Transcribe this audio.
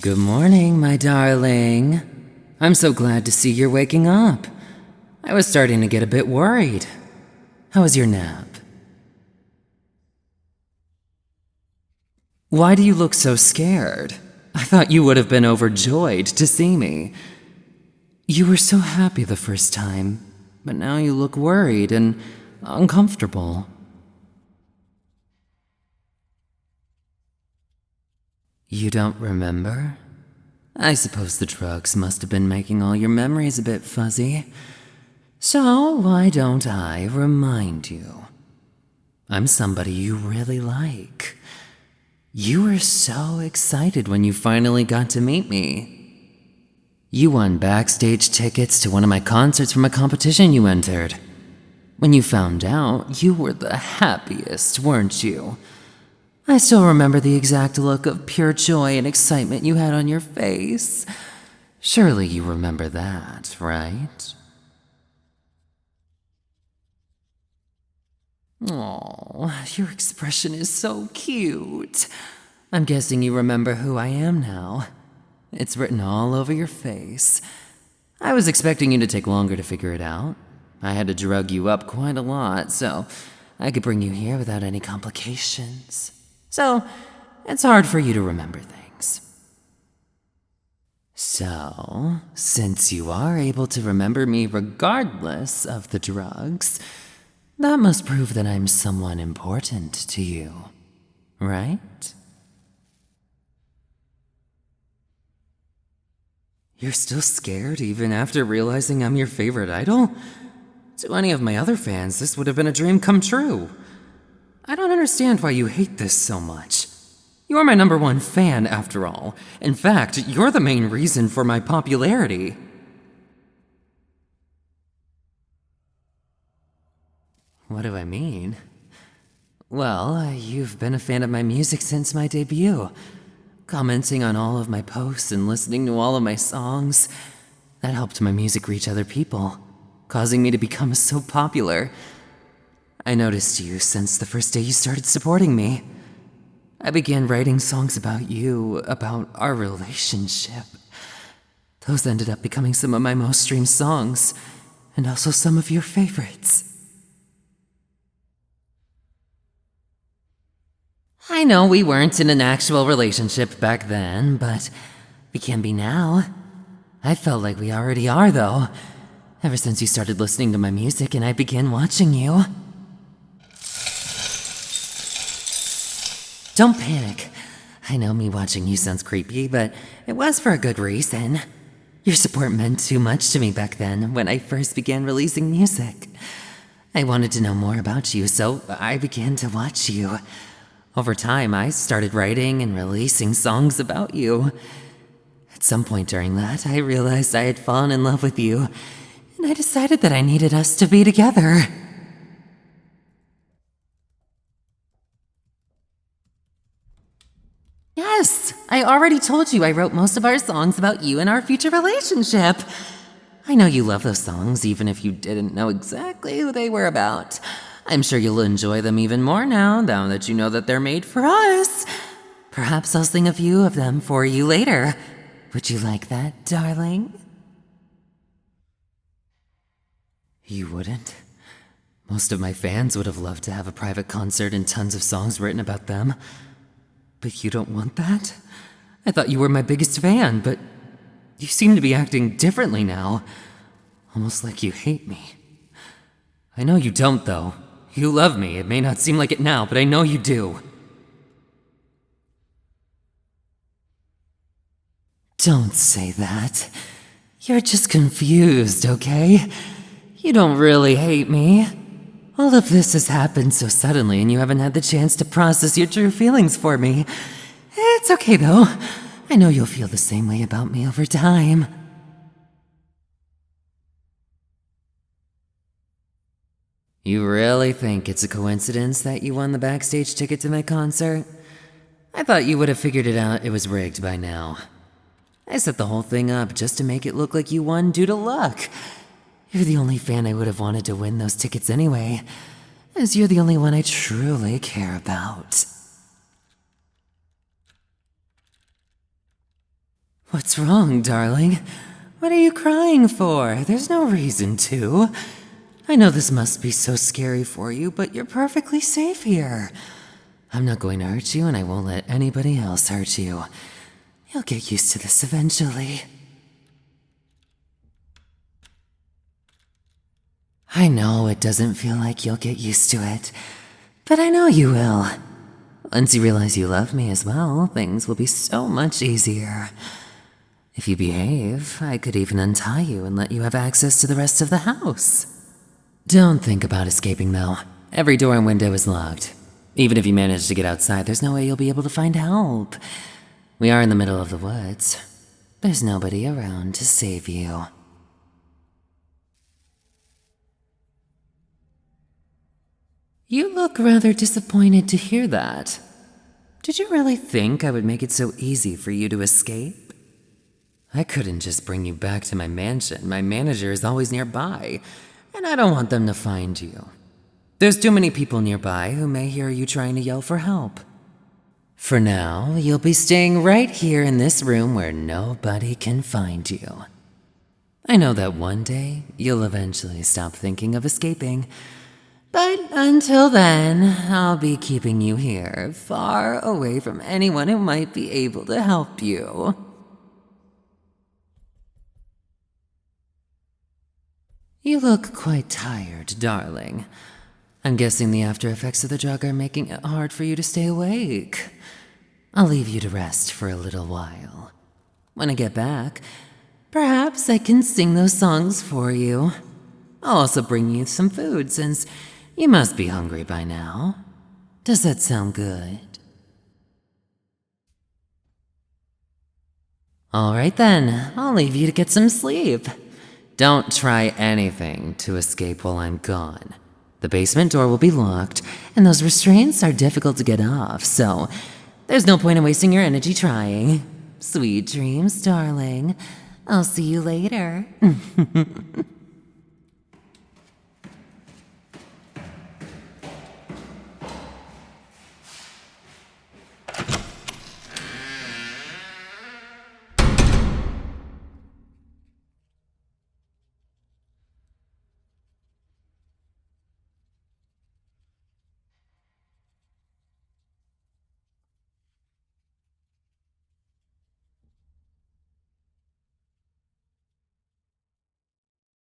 Good morning, my darling. I'm so glad to see you're waking up. I was starting to get a bit worried. How was your nap? Why do you look so scared? I thought you would have been overjoyed to see me. You were so happy the first time, but now you look worried and uncomfortable. You don't remember? I suppose the drugs must have been making all your memories a bit fuzzy. So why don't I remind you? I'm somebody you really like. You were so excited when you finally got to meet me. You won backstage tickets to one of my concerts from a competition you entered. When you found out, you were the happiest, weren't you? I still remember the exact look of pure joy and excitement you had on your face. Surely you remember that, right? Oh, your expression is so cute. I'm guessing you remember who I am now. It's written all over your face. I was expecting you to take longer to figure it out. I had to drug you up quite a lot, so I could bring you here without any complications. So, it's hard for you to remember things. So, since you are able to remember me regardless of the drugs, that must prove that I'm someone important to you, right? You're still scared even after realizing I'm your favorite idol? To any of my other fans, this would have been a dream come true. I don't understand why you hate this so much. You're my #1 fan, after all. In fact, you're the main reason for my popularity. What do I mean? Well, you've been a fan of my music since my debut, commenting on all of my posts and listening to all of my songs. That helped my music reach other people, causing me to become so popular. I noticed you since the first day you started supporting me. I began writing songs about you, about our relationship. Those ended up becoming some of my most streamed songs, and also some of your favorites. I know we weren't in an actual relationship back then, but we can be now. I felt like we already are, though, ever since you started listening to my music and I began watching you. Don't panic. I know me watching you sounds creepy, but it was for a good reason. Your support meant too much to me back then, when I first began releasing music. I wanted to know more about you, so I began to watch you. Over time, I started writing and releasing songs about you. At some point during that, I realized I had fallen in love with you, and I decided that I needed us to be together. Yes, I already told you I wrote most of our songs about you and our future relationship. I know you love those songs, even if you didn't know exactly who they were about. I'm sure you'll enjoy them even more now that you know that they're made for us. Perhaps I'll sing a few of them for you later. Would you like that, darling? You wouldn't? Most of my fans would have loved to have a private concert and tons of songs written about them. But you don't want that? I thought you were my biggest fan, but you seem to be acting differently now. Almost like you hate me. I know you don't, though. You love me. It may not seem like it now, but I know you do. Don't say that. You're just confused, okay? You don't really hate me. All of this has happened so suddenly, and you haven't had the chance to process your true feelings for me. It's okay, though. I know you'll feel the same way about me over time. You really think it's a coincidence that you won the backstage ticket to my concert? I thought you would have figured it out it was rigged by now. I set the whole thing up just to make it look like you won due to luck. You're the only fan I would have wanted to win those tickets anyway, as you're the only one I truly care about. What's wrong, darling? What are you crying for? There's no reason to. I know this must be so scary for you, but you're perfectly safe here. I'm not going to hurt you, and I won't let anybody else hurt you. You'll get used to this eventually. I know it doesn't feel like you'll get used to it, but I know you will. Once you realize you love me as well, things will be so much easier. If you behave, I could even untie you and let you have access to the rest of the house. Don't think about escaping, though. Every door and window is locked. Even if you manage to get outside, there's no way you'll be able to find help. We are in the middle of the woods. There's nobody around to save you. You look rather disappointed to hear that. Did you really think I would make it so easy for you to escape? I couldn't just bring you back to my mansion. My manager is always nearby, and I don't want them to find you. There's too many people nearby who may hear you trying to yell for help. For now, you'll be staying right here in this room where nobody can find you. I know that one day, you'll eventually stop thinking of escaping. But until then, I'll be keeping you here, far away from anyone who might be able to help you. You look quite tired, darling. I'm guessing the after effects of the drug are making it hard for you to stay awake. I'll leave you to rest for a little while. When I get back, perhaps I can sing those songs for you. I'll also bring you some food, since you must be hungry by now. Does that sound good? All right then, I'll leave you to get some sleep. Don't try anything to escape while I'm gone. The basement door will be locked, and those restraints are difficult to get off, so there's no point in wasting your energy trying. Sweet dreams, darling. I'll see you later.